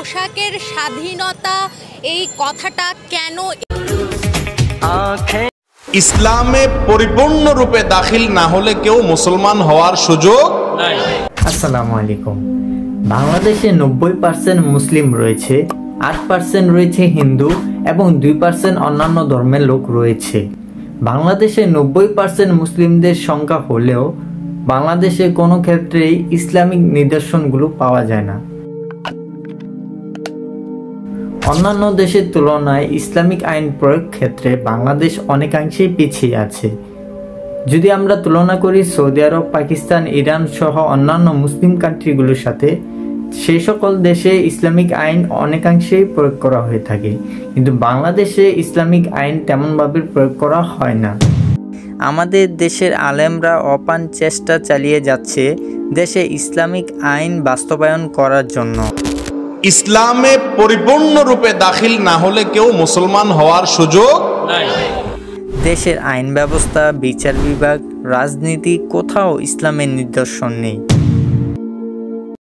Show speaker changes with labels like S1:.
S1: পোশাকের স্বাধীনতা এই কথাটা কেন
S2: ইসলামে পরিপূর্ণরূপে দাখিল না হলে কেউ মুসলমান হওয়ার সুযোগ নাই।
S3: আসসালামু আলাইকুম। বাংলাদেশে 90% মুসলিম রয়েছে, 8% রয়েছে হিন্দু এবং 2% অন্যান্য ধর্মের লোক রয়েছে। বাংলাদেশে 90% মুসলিমদের সংখ্যা হলেও বাংলাদেশে কোনো ক্ষেত্রেই ইসলামিক নিদর্শনগুলো পাওয়া যায় না। অন্যান্য দেশের তুলনায় ইসলামিক আইন প্রয়োগ ক্ষেত্রে বাংলাদেশ অনেকাংশেই পিছিয়ে আছে। যদি আমরা তুলনা করি সৌদি আরব, পাকিস্তান, ইরান সহ অন্যান্য মুসলিম কান্ট্রিগুলোর সাথে, সেই সকল দেশে ইসলামিক আইন অনেকাংশেই প্রয়োগ করা হয়ে থাকে, কিন্তু বাংলাদেশে ইসলামিক আইন তেমনভাবে প্রয়োগ করা হয় না। আমাদের দেশের আলেমরা অপান চেষ্টা চালিয়ে যাচ্ছে দেশে ইসলামিক আইন বাস্তবায়ন করার জন্য।
S2: ইসলামে পরিপূর্ণরূপে দাখিল না হলে কেউ মুসলমান হওয়ার সুযোগ নাই।
S3: দেশের আইন ব্যবস্থা, বিচার বিভাগ, রাজনীতি কোথাও ইসলামের নিদর্শন নেই।